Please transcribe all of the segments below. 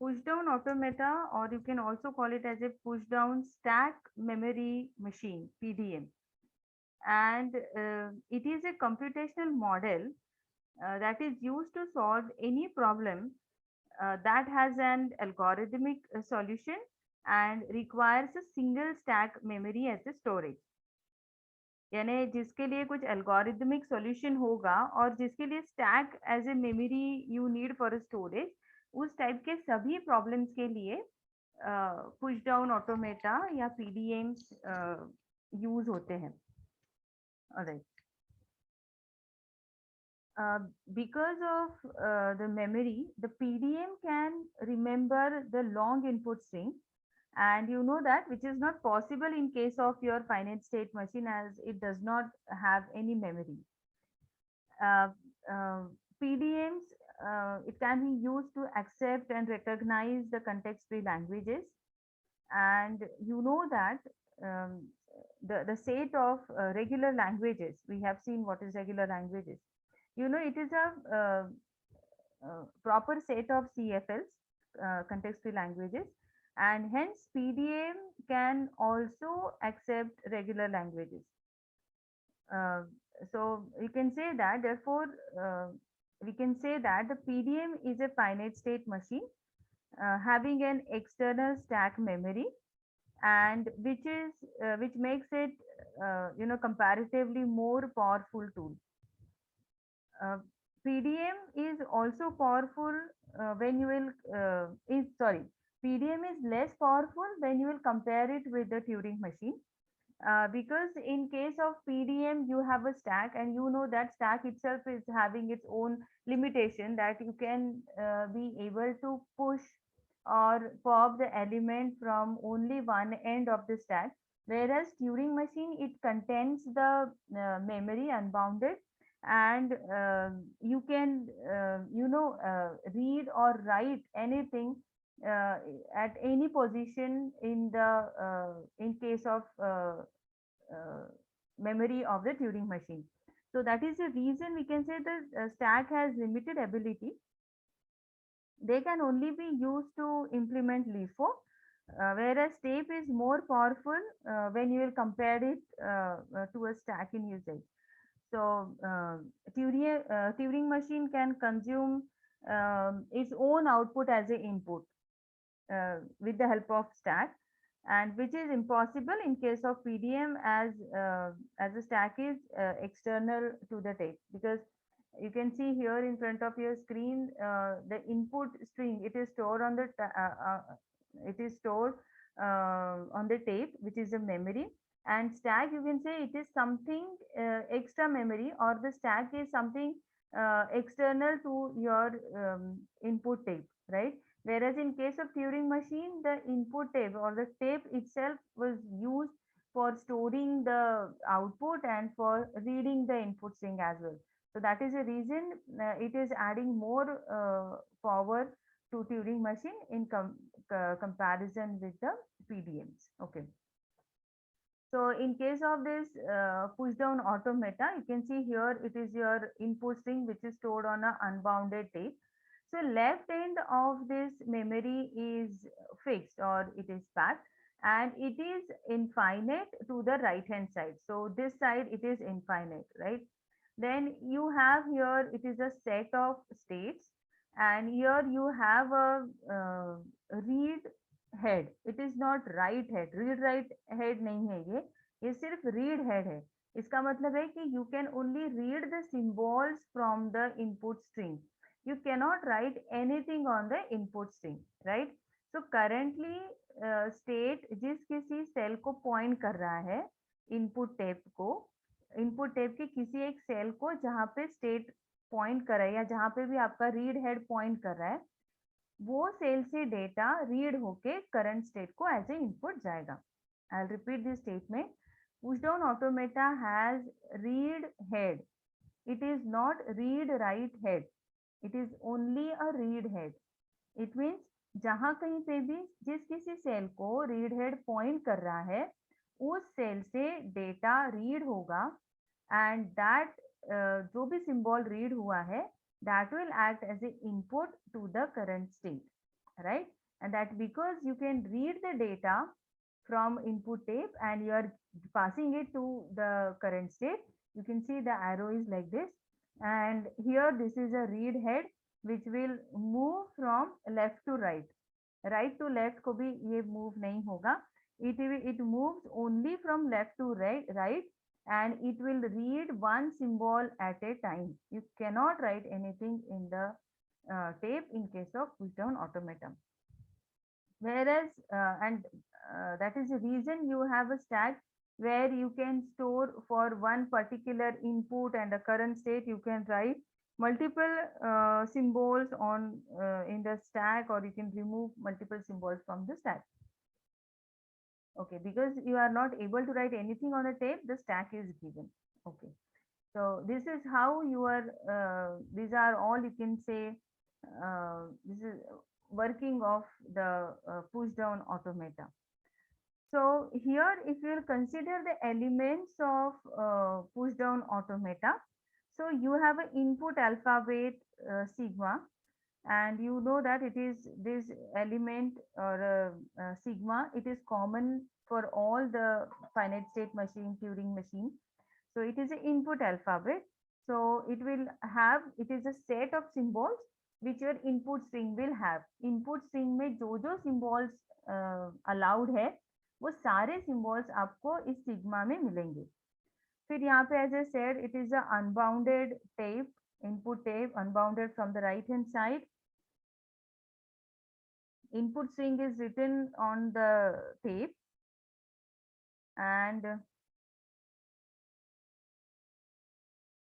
Pushdown automata, or you can also call it as a pushdown stack memory machine, PDM. And it is a computational model that is used to solve any problem that has an algorithmic solution and requires a single stack memory as a storage. यानी जिसके लिए कुछ algorithmic solution होगा और जिसके लिए stack as a memory you need for storage, उस type के सभी प्रॉब्लम्स के लिए पुश डाउन ऑटोमेटा या पीडीएम्स यूज होते हैं. Alright. Because of the memory, the PDM can remember the long input string, and you know that which is not possible in case of your finite state machine as it does not have any memory. Uh, uh, PDMs, it can be used to accept and recognize the context-free languages, and you know that um, the set of regular languages, we have seen what is regular languages. You know, it is a proper set of CFLs, context-free languages, and hence PDM can also accept regular languages. Uh, so you can say that, therefore, we can say that the PDM is a finite state machine having an external stack memory, and which makes it comparatively more powerful tool. Uh, PDM is also powerful when you will is sorry PDM is less powerful when you will compare it with the Turing machine, because in case of PDM you have a stack, and you know that stack itself is having its own limitation, that you can be able to push or pop the element from only one end of the stack, whereas Turing machine, it contains the memory unbounded, and you can read or write anything uh, at any position in the in case of uh, memory of the Turing machine. So that is the reason we can say the stack has limited ability. They can only be used to implement LIFO, whereas tape is more powerful when you will compare it to a stack in usage. So Turing machine can consume its own output as an input with the help of stack, and which is impossible in case of PDM as the stack is external to the tape, because you can see here in front of your screen the input string, it is stored on the it is stored on the tape, which is a memory, and stack, you can say it is something extra memory, or the stack is something external to your input tape, right? Whereas in case of Turing machine, the input tape or the tape itself was used for storing the output and for reading the input string as well. So that is the reason it is adding more power to Turing machine in comparison with the PDMs. Okay. So in case of this push down automata, you can see here it is your input string which is stored on a unbounded tape. So left end of this memory is fixed, or it is packed, and it is infinite to the right hand side. So this side it is infinite, right? Then you have here it is a set of states, and here you have a read head. It is not write head. Read write head नहीं है ये सिर्फ read head है. इसका मतलब है कि you can only read the symbols from the input string. You cannot write anything on the input string, right? So currently state जिस किसी सेल को पॉइंट कर रहा है, इनपुट टेप को, इनपुट टेप के किसी एक सेल को जहां पे स्टेट पॉइंट कर रहा है, या जहां पे भी आपका रीड हेड पॉइंट कर रहा है, वो सेल से डेटा रीड होके करंट स्टेट को एज ए इनपुट जाएगा. I repeat this statement. Pushdown automata has read head. It is not read write head. It is only a read head. It means जहां कहीं पे भी जिस किसी सेल को रीड हेड पॉइंट कर रहा है, उस सेल से डेटा रीड होगा, एंड दैट जो भी सिंबल रीड हुआ है, that will act as an input to the current state. right? And that because you can read the data from input tape and you are passing it to the current state. You can see the arrow is like this, and here this is a read head which will move from left to right. Right to left को भी ये move नहीं होगा. It moves only from left to right, and it will read one symbol at a time. You cannot write anything in the tape in case of push down automata. Whereas and that is the reason you have a stack where you can store for one particular input and a current state. You can write multiple symbols on in the stack, or you can remove multiple symbols from the stack. Okay, because you are not able to write anything on a tape, the stack is given. Okay, so this is how you are these are all, you can say, this is working of the push down automata. So here, if you will consider the elements of push down automata, so you have an input alphabet sigma, and you know that it is this element or sigma. It is common for all the finite state machine, Turing machine. So it is an input alphabet. So it will have, it is a set of symbols which your input string will have. Input string में जो symbols allowed है, वो सारे symbols आपको इस sigma में मिलेंगे. फिर यहाँ पे as I said, it is a unbounded tape, input tape, unbounded from the right hand side. Input string is written on the tape, and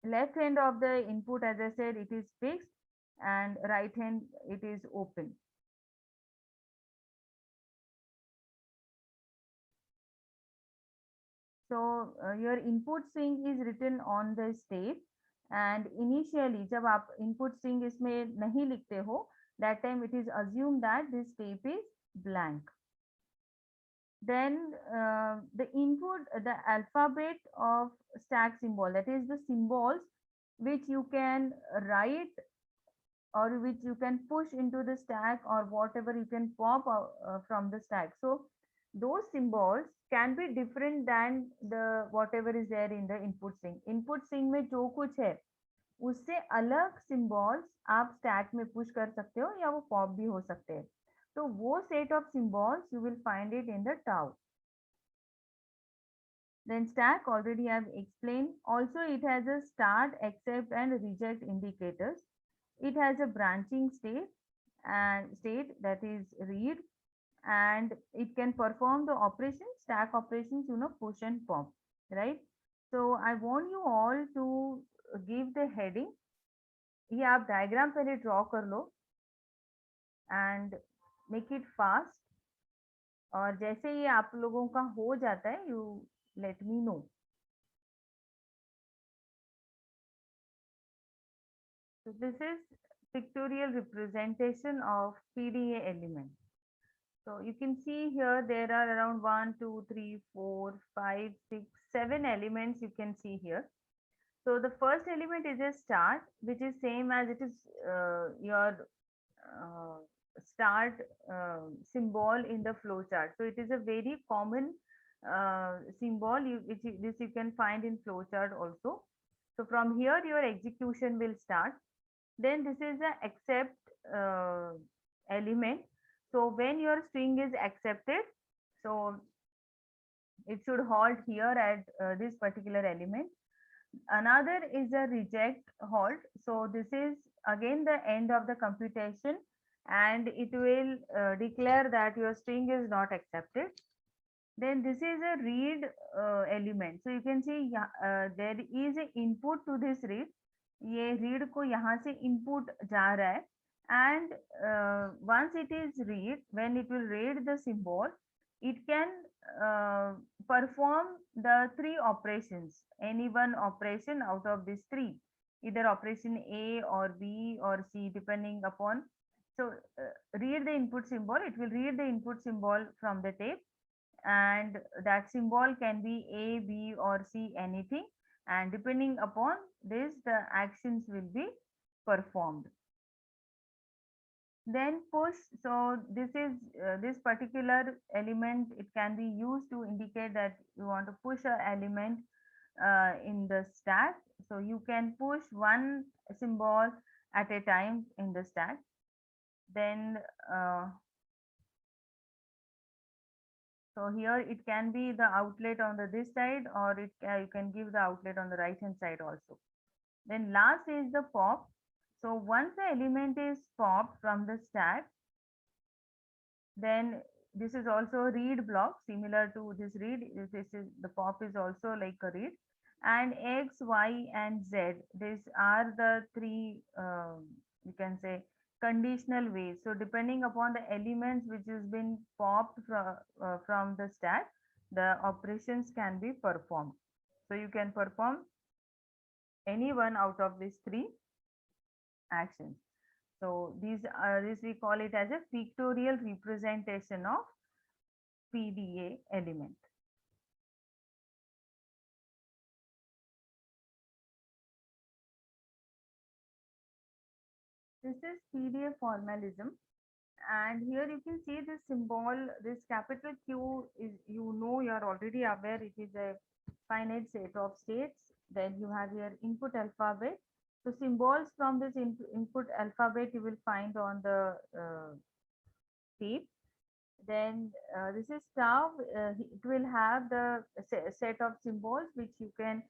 left hand of the input, as I said, it is fixed, and right hand it is open. So your input string is written on the tape, and initially जब आप input string इसमें नहीं लिखते हो, that time it is assumed that this tape is blank. Then the input, the alphabet of stack symbol, that is the symbols which you can write or which you can push into the stack, or whatever you can pop out, from the stack. So those symbols can be different than the whatever is there in the input string. Input string में जो कुछ है उससे अलग symbols आप stack में push कर सकते हो, या वो pop भी हो सकते हैं. तो वो set of symbols you will find it in the tau. Then stack already I have explained. Also it has a start, accept and reject indicators. It has a branching state and state that is read, and it can perform the operations, stack operations, push and pop, right? So I want you all to give the heading. ये आप diagram पहले draw कर लो and make it fast. और जैसे ये आप लोगों का हो जाता है, you let me know. So this is pictorial representation of PDA element. So you can see here there are around 1, 2, 3, 4, 5, 6, 7 elements you can see here. So the first element is a start, which is same as it is your start symbol in the flow chart. So it is a very common symbol this you can find in flow chart also. So from here your execution will start. Then this is a accept element. So when your string is accepted, so it should halt here at this particular element. Another is a reject halt. So this is again the end of the computation, and it will declare that your string is not accepted. Then this is a read element. So you can see there is a input to this read. ये read को यहाँ से input जा रहा है, and once it is read, when it will read the symbol, it can perform the 3 operations, any one operation out of these 3, either operation A or B or C, depending upon. So read the input symbol, it will read the input symbol from the tape, and that symbol can be A, B or C, anything, and depending upon this the actions will be performed. Then push. So this is this particular element. It can be used to indicate that you want to push a element in the stack. So you can push one symbol at a time in the stack. Then uh, so here it can be the outlet on the this side, or you can give the outlet on the right hand side also. Then last is the pop. So once the element is popped from the stack, then this is also a read block similar to this read. This is the pop is also like a read. And x, y, and z. These are the three you can say conditional ways. So depending upon the elements which has been popped from the stack, the operations can be performed. So you can perform any one out of these three actions. So these are this we call it as a pictorial representation of PDA element. This is PDA formalism, and here you can see this symbol. This capital Q is, you are already aware, it is a finite set of states. Then you have your input alphabet. So symbols from this input alphabet you will find on the tape. Then this is tau. It will have the set of symbols which you can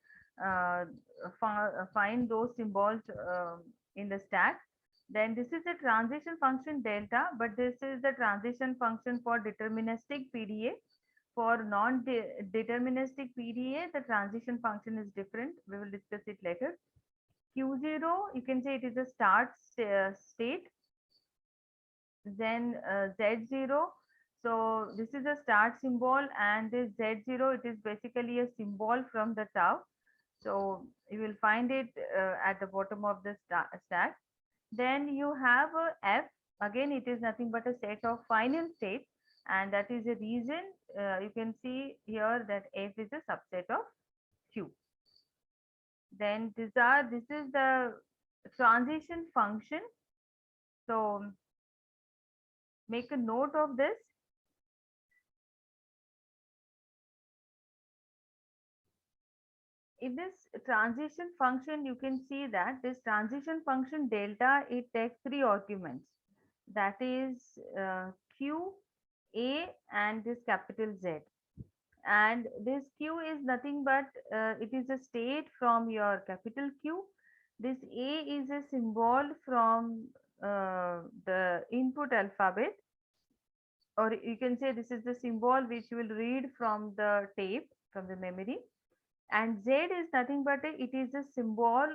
uh, find those symbols in the stack. Then this is the transition function delta, but this is the transition function for deterministic PDA. For non-deterministic PDA, the transition function is different. We will discuss it later. Q0, you can say it is a start state. Then Z0. So this is a start symbol, and this Z0, it is basically a symbol from the tau. So you will find it at the bottom of the stack. Then you have a F. Again, it is nothing but a set of final states, and that is a reason you can see here that F is a subset of Q. Then this is the transition function. So make a note of this. In this transition function, you can see that this transition function delta, it takes three arguments. That is Q, A, and this capital Z. And this Q is nothing but it is a state from your capital Q. This A is a symbol from the input alphabet, or you can say this is the symbol which you will read from the tape, from the memory. And Z is nothing but it is a symbol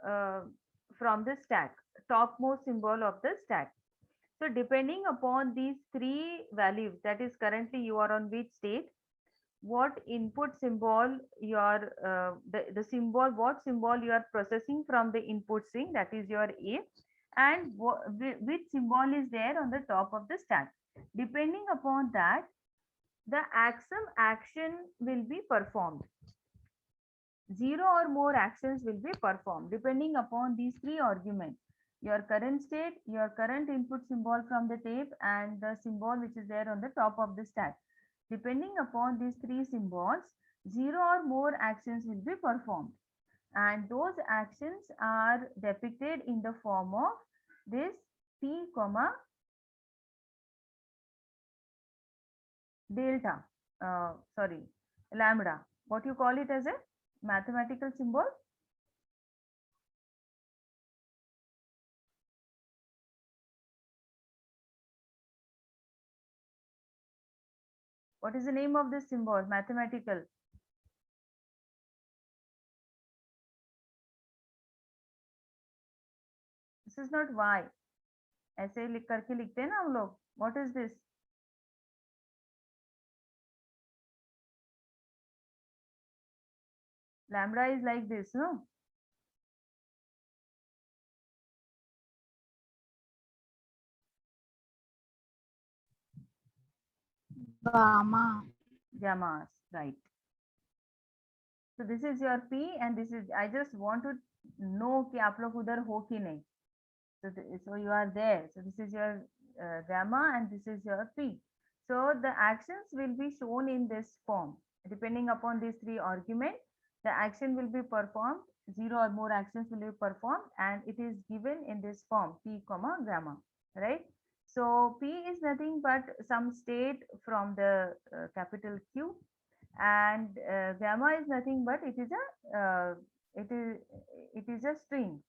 uh, from the stack, topmost symbol of the stack. So depending upon these three values, that is currently you are on which state, what input symbol you are the symbol, what symbol you are processing from the input string, that is your A, and which symbol is there on the top of the stack. Depending upon that, the axum action will be performed. Zero or more actions will be performed depending upon these three arguments: your current state, your current input symbol from the tape, and the symbol which is there on the top of the stack. Depending upon these three symbols, zero or more actions will be performed, and those actions are depicted in the form of this p comma delta, sorry, lambda. What you call it as a mathematical symbol? What is the name of this symbol? Mathematical. This is not y. ऐसे लिख करके लिखते हैं ना हम लोग. What is this? Lambda is like this, no? Gamma. Gammas, right. So this is your p, and this is, I just want to know कि आप लोग उधर हो कि नहीं. So you are there. So this is your gamma and this is your P. So the actions will be shown in this form. Depending upon these three arguments, the action will be performed. Zero or more actions will be performed and it is given in this form P comma gamma, right? So P is nothing but some state from the capital Q, and gamma is nothing but it is it is a string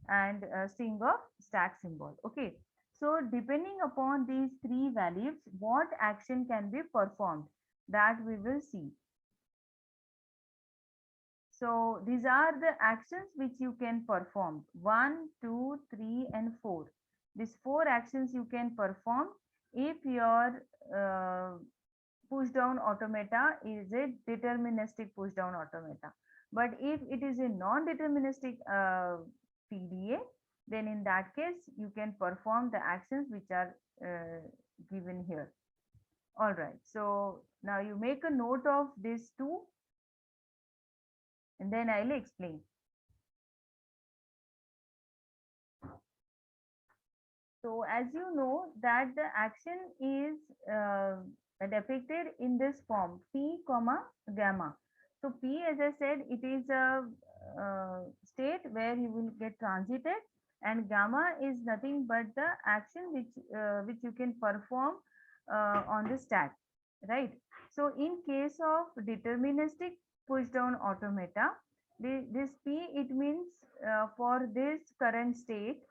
and a string of stack symbol. Okay, so depending upon these three values, what action can be performed, that we will see. So these are the actions which you can perform: one, two, three, and four. These four actions you can perform if your push down automata is a deterministic push down automata. But if it is a non-deterministic PDA, then in that case, you can perform the actions which are given here. All right. So now you make a note of these two and then I'll explain. So as you know that the action is depicted in this form P comma gamma. So P, as I said, it is a state where you will get transited, and gamma is nothing but the action which you can perform on the stack, right? So in case of deterministic push down automata, this P, it means for this current state,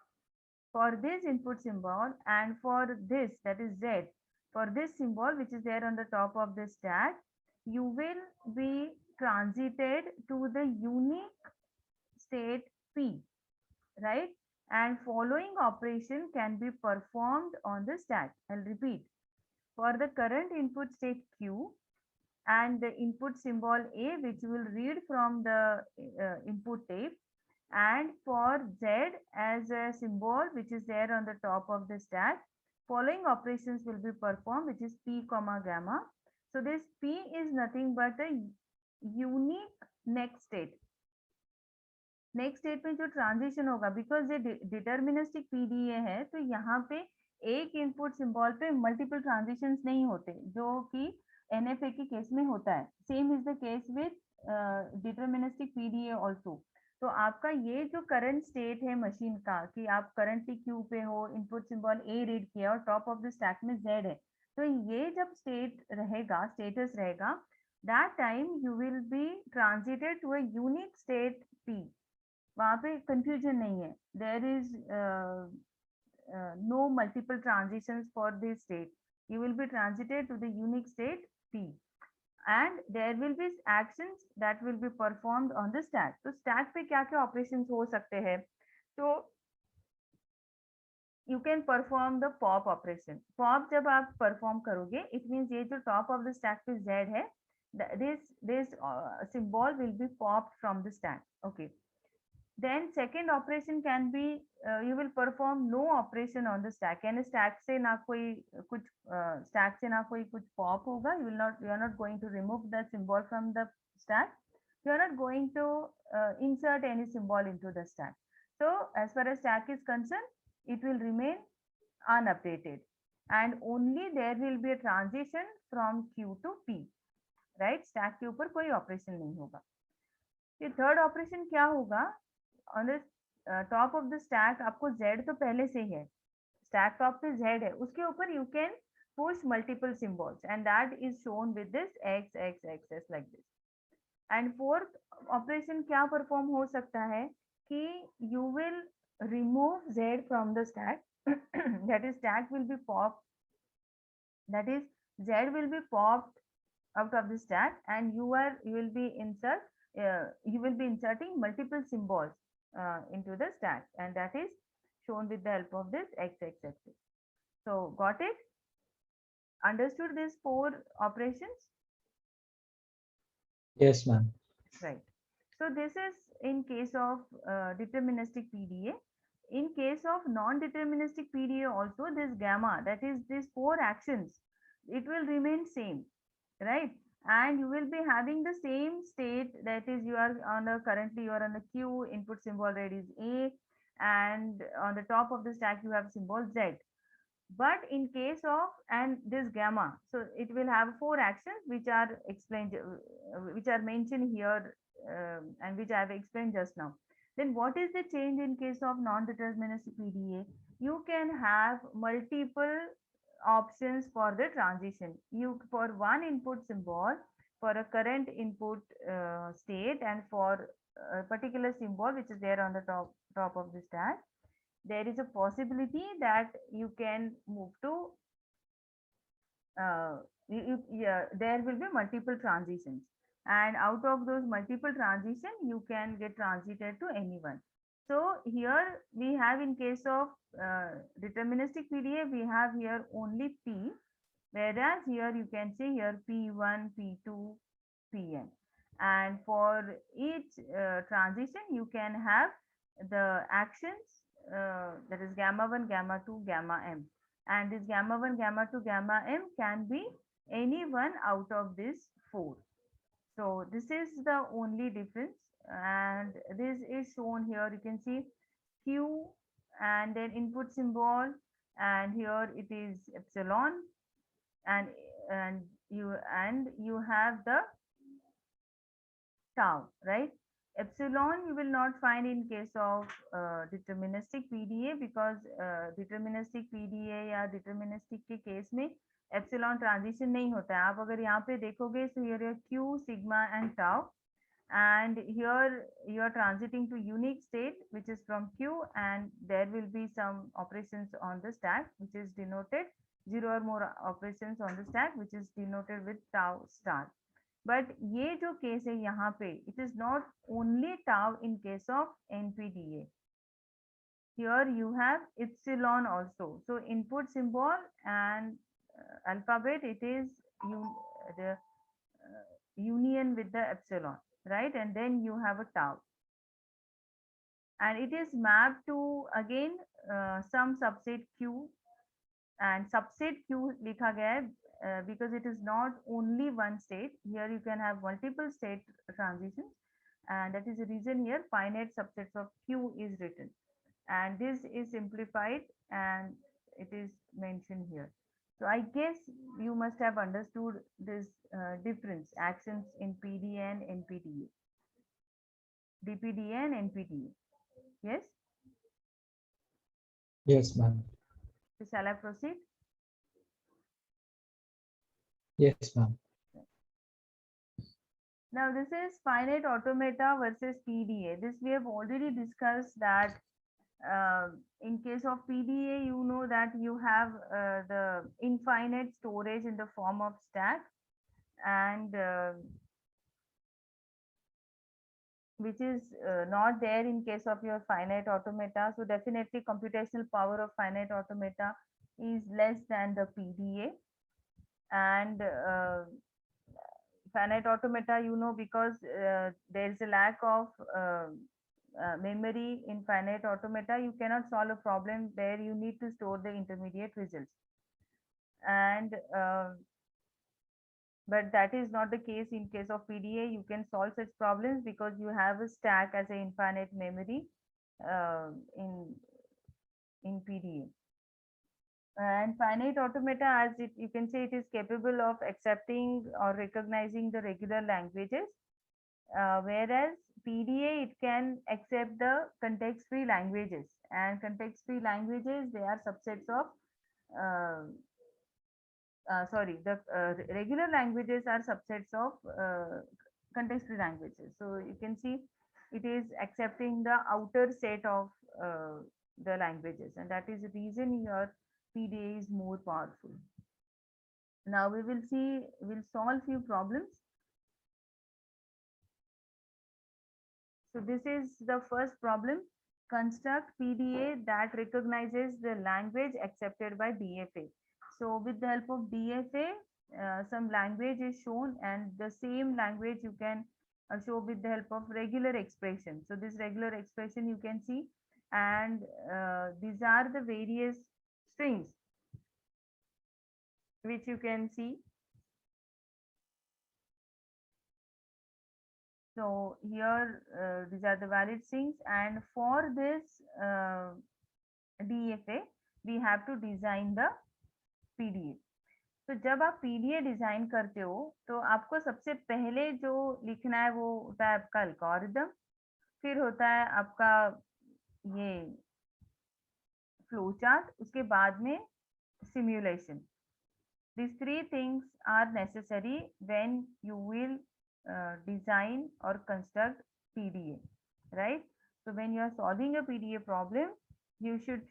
for this input symbol, and for this, that is Z, for this symbol which is there on the top of the stack, you will be transited to the unique state P, right? And following operation can be performed on the stack. I'll repeat. For the current input state Q and the input symbol A, which you will read from the input tape, and for Z as a symbol which is there on the top of the stack, following operations will be performed, which is P comma gamma. So this P is nothing but a unique next state. Next state में जो transition होगा, because ये deterministic PDA है, तो यहाँ पे एक input symbol पे मल्टीपल ट्रांजिशंस नहीं होते, जो कि एनएफए के केस में होता है. Same is the case with deterministic PDA also. तो आपका ये जो करंट स्टेट है मशीन का, कि आप करंटली क्यू पे हो, इनपुट सिंबल ए रीड किया और टॉप ऑफ द स्टैक में जेड है, तो ये जब स्टेट रहेगा, स्टेटस रहेगा, that time you will be transited to a unique state P. वहां पे कंफ्यूजन नहीं है. There is no multiple transitions for this state. You will be transited to the unique state P, and there will be actions that will be performed on the stack. तो stack पे क्या क्या operations हो सकते हैं? तो you can perform the pop operation. Pop जब आप perform करोगे, it means ये जो top of the stack पे Z है, this symbol will be popped from the stack. Okay. Then second operation can be you will perform no operation on the stack, यानी stack से ना कोई कुछ stack से ना कोई कुछ pop होगा. You are not going to remove the symbol from the stack. You are not going to insert any symbol into the stack. So as far as stack is concerned, it will remain unupdated, and only there will be a transition from Q to P, right? Stack के ऊपर कोई operation नहीं होगा. ये third operation क्या होगा? On the top of the stack आपको Z तो पहले से है, स्टैक टॉप पे Z है, उसके ऊपर you can push multiple symbols, and that is shown with this x x x s like this. And fourth operation क्या परफॉर्म हो सकता है कि you will remove Z from the stack, that is stack will be pop, that is Z will be popped out of the stack, and you will be inserting multiple symbols into the stack, and that is shown with the help of this x-axis. So got it? Understood these four operations? Yes, ma'am. Right. So this is in case of deterministic PDA. In case of non-deterministic PDA also, this gamma, that is these four actions, it will remain same, right? And you will be having the same state, that is you are on a currently you are on a Q, input symbol read is A, and on the top of the stack you have symbol Z. But in case of and this gamma, so it will have four actions which are explained, which are mentioned here, and which I have explained just now. Then what is the change in case of non-deterministic PDA? You can have multiple options for the transition. You for one input symbol for a current input state, and for a particular symbol which is there on the top of the stack, there is a possibility that you can move to yeah, there will be multiple transitions, and out of those multiple transition you can get transited to anyone. So here we have, in case of deterministic PDA, we have here only P, whereas here you can see here P1, P2, Pn, and for each transition you can have the actions, that is gamma 1, gamma 2, gamma m, and this gamma 1, gamma 2, gamma m can be any one out of these four. So this is the only difference, and this is shown here. You can see q and then input symbol, and here it is epsilon, and you have the tau, right? Epsilon you will not find in case of deterministic PDA, because deterministic PDA या deterministic के case में epsilon transition नहीं होता है. आप अगर यहाँ पे देखोगे, so here are q, sigma and tau, and here you are transiting to unique state which is from q, and there will be some operations on the stack which is denoted, zero or more operations on the stack which is denoted with tau star. But ये जो case है यहाँ पे, it is not only tau in case of NPDA. Here you have epsilon also. So input symbol and alphabet, it is the union with the epsilon, right? And then you have a tau, and it is mapped to again some subset q, and subset q लिखा गया है because it is not only one state. Here you can have multiple state transitions, and that is the reason here finite subsets of q is written, and this is simplified and it is mentioned here. So I guess you must have understood this difference actions in PDA and NPDA, DPDA and NPDA. Yes. Yes, ma'am. So shall I proceed? Yes, ma'am. Now this is finite automata versus PDA. This we have already discussed that in case of PDA, you know that you have the infinite storage in the form of stack, and which is not there in case of your finite automata. So definitely computational power of finite automata is less than the PDA. And finite automata, you know, because there is a lack of memory in finite automata, you cannot solve a problem where you need to store the intermediate results. And but that is not the case in case of PDA. You can solve such problems because you have a stack as an infinite memory in PDA. And finite automata, as it you can say, it is capable of accepting or recognizing the regular languages, whereas PDA, it can accept the context-free languages, and context-free languages, they are subsets of sorry, the regular languages are subsets of context-free languages. So you can see it is accepting the outer set of the languages, and that is the reason your PDA is more powerful. Now we will see, we'll solve few problems. So this is the first problem. Construct PDA that recognizes the language accepted by DFA. So with the help of DFA, some language is shown, and the same language you can show with the help of regular expression. So this regular expression you can see, and these are the various strings which you can see. So here these are the valid strings, and for this DFA we have to design the PDA. तो जब आप PDA design करते हो तो आपको सबसे पहले जो लिखना है वो होता है आपका एल्गोरिदम, फिर होता है आपका ये फ्लो चार्ट, उसके बाद में simulation. These three things are necessary when you will design or construct PDA, right? So when you are solving a PDA problem, you should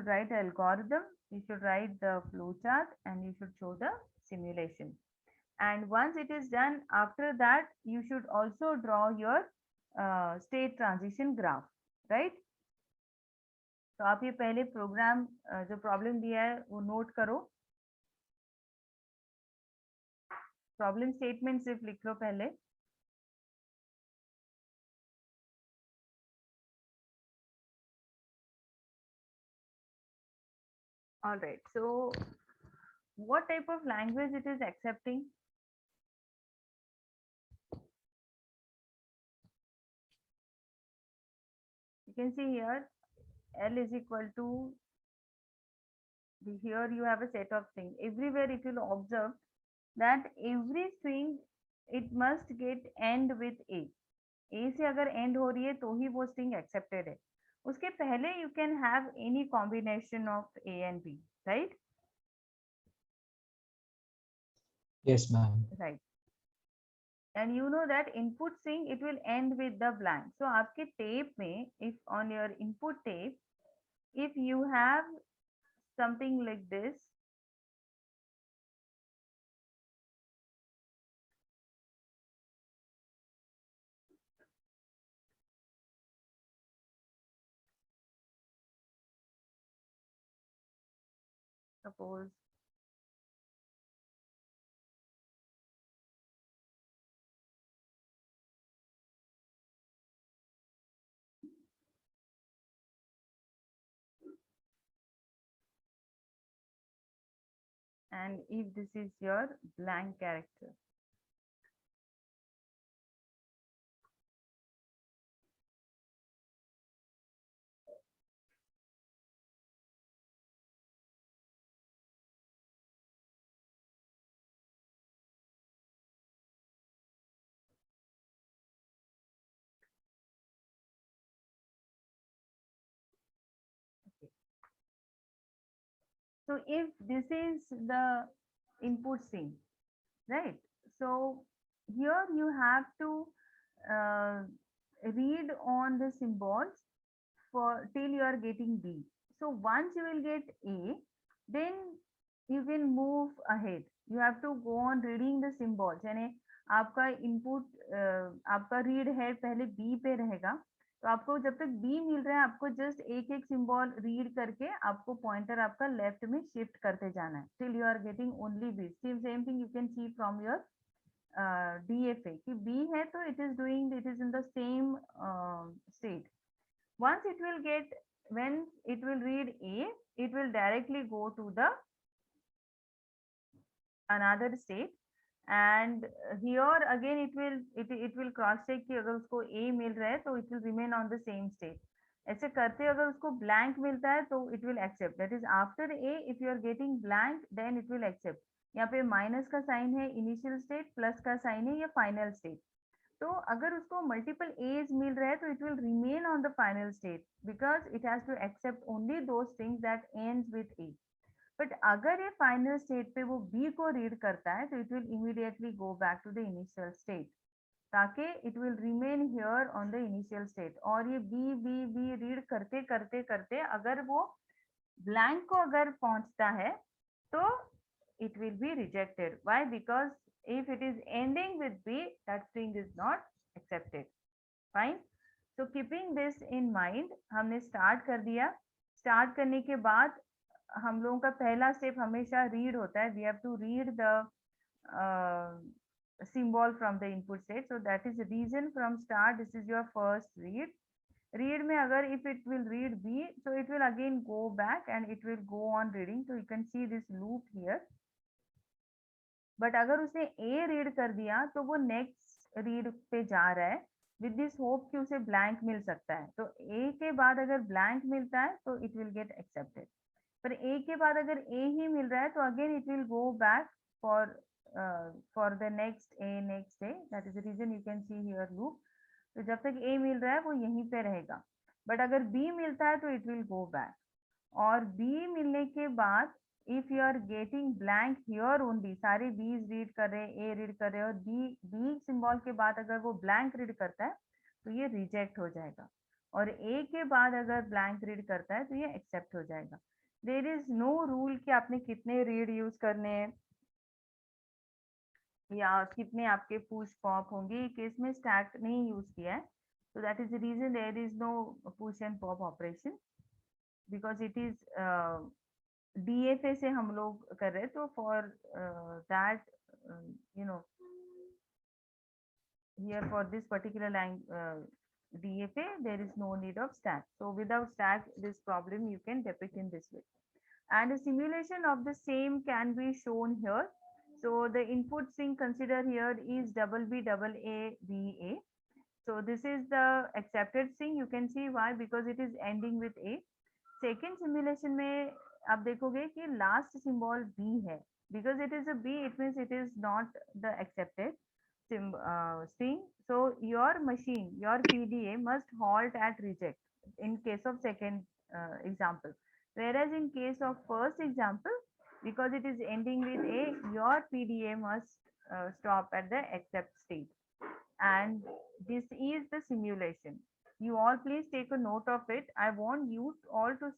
write the algorithm, you should write the flow chart, and you should show the simulation. And once it is done, after that, you should also draw your state transition graph, right? तो आप ये पहले programme जो problem दिया है वो note करो. Problem statement सिर्फ लिख लो पहले. All right, so what type of language it is accepting? You can see here L is equal to, here you have a set of string. Everywhere if you observe that every string it must get end with A. A से अगर end हो रही है तो ही वो string accepted है. उसके पहले you can have any combination of A and B, right? Yes, ma'am. Right. And you know that input string it will end with the blank. So आपके tape में, if on your input tape, if you have something like this, suppose, and if this is your blank character. Okay. So if this is the input string, right? So here you have to uh, read on the symbols for till you are getting B. So once you will get A, then you can move ahead. You have to go on reading the symbols. यानी आपका input आपका read है पहले B पे रहेगा, तो आपको जब तक बी मिल रहा है आपको जस्ट एक एक सिंबल रीड करके आपको पॉइंटर आपका लेफ्ट में शिफ्ट करते जाना है till you are getting only B. Same thing you can see from your DFA कि B है तो it is doing, it is in the same state. Once it will get, when it will read A, it will directly go to the another state, and here again it will cross check कि अगर उसको A मिल रहा है तो it will remain on the same state. ऐसे करते अगर उसको blank मिलता है तो it will accept, that is after A if you are getting blank then it will accept. यहाँ पे माइनस का साइन है इनिशियल स्टेट, प्लस का साइन है ये फाइनल स्टेट. तो अगर उसको मल्टीपल एज मिल रहा है तो it will remain on the final state because it has to accept only those things that ends with A. But अगर ये फाइनल स्टेट पे वो बी को रीड करता है तो it will immediately go back to the initial state ताकि it will remain here on the initial state. और ये बी बी बी रीड करते करते करते अगर वो ब्लैंक को अगर पहुंचता है तो it will be rejected. Why? Because if it is ending with B, that string is not accepted. Fine. So keeping this in mind, हमने start कर दिया. Start करने के बाद हम लोगों का पहला स्टेप हमेशा रीड होता है. We have to read the uh, symbol from the input state. So that is the reason from start. This is your first read. Read में अगर if it will read B, so it will again go back and it will go on reading. So you can see this loop here. But अगर उसने A read कर दिया तो वो next read पे जा रहा है विद दिस होप कि उसे ब्लैंक मिल सकता है, तो ए के बाद अगर ब्लैंक मिलता है तो इट विल गेट एक्सेप्टेड। पर ए के बाद अगर ए ही मिल रहा है तो again it will go back for for the next A, that is the reason you can see here loop. तो जब तक ए मिल रहा है वो यहीं पे रहेगा, बट अगर बी मिलता है तो इट विल गो बैक। और बी मिलने के बाद if you are getting blank here only, सारे बीज रीड कर रहे हैं, ए रीड कर रहे हैं, और बी बी सिंबल के बाद अगर वो ब्लैंक रीड करता है तो ये रिजेक्ट हो जाएगा, और ए के बाद अगर ब्लैंक रीड करता है तो ये एक्सेप्ट हो जाएगा। देर इज नो रूल कि आपने कितने रीड यूज करने हैं या कितने आपके पुश पॉप होंगे, केस में स्टैक नहीं यूज किया है, so that is the reason there is no push and pop operation because it is DFA से हम लोग कर रहे हैं, तो for that you know here for this particular line DFA there is no need of stack, so without stack this problem you can depict in this way. And a simulation of the same can be shown here. So the input string considered here is double B double A B A. So this is the accepted string. You can see why, because it is ending with A. Second simulation में आप देखोगे कि last symbol B है, because it is a B, it means it is not the accepted string. So your machine, your PDA must halt at reject in case of second example. Whereas in case of first example, because it is ending with A, your PDA must stop at the accept state. And this is the simulation. You all please take a note of it. I want you all to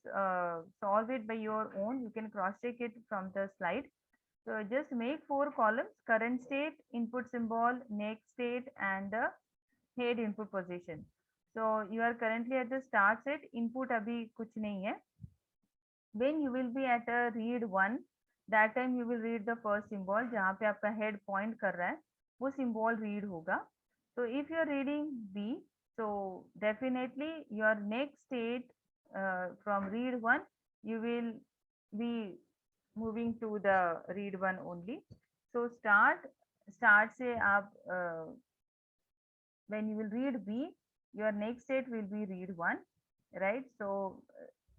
solve it by your own. You can cross check it from the slide. So just make 4 columns: current state, input symbol, next state, and the head input position. So you are currently at the start set. Input अभी कुछ नहीं है. When you will be at a read 1, that time you will read the first symbol जहाँ पे आपका head point कर रहा है, वो symbol read होगा. So if you are reading B, so definitely your next state from read 1, you will be moving to the read 1 only. So start से आप when you will read B, your next state will be read 1, right? So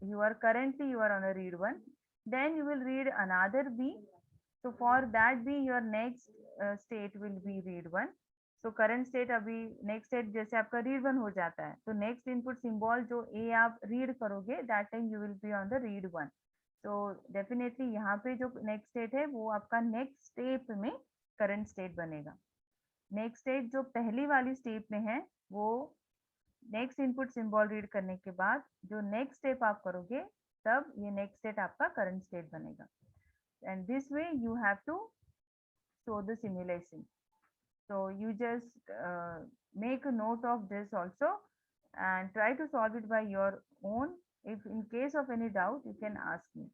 you are currently you are on a read 1, then you will read another B. So for that B, your next state will be read 1. So current state अभी next state जैसे आपका read 1 हो जाता है, तो next input symbol जो A आप read करोगे, that time you will be on the read 1. So definitely यहाँ पे जो next state है वो आपका next step में current state बनेगा. नेक्स्ट स्टेट जो पहली वाली स्टेप में है वो नेक्स्ट इनपुट सिंबल रीड करने के बाद जो नेक्स्ट स्टेप आप करोगे तब ये नेक्स्ट स्टेट आपका करंट स्टेट बनेगा. And this way you have to show the simulation. So you just make a note of this also and try to solve it by your own. If in case of any doubt you can ask me.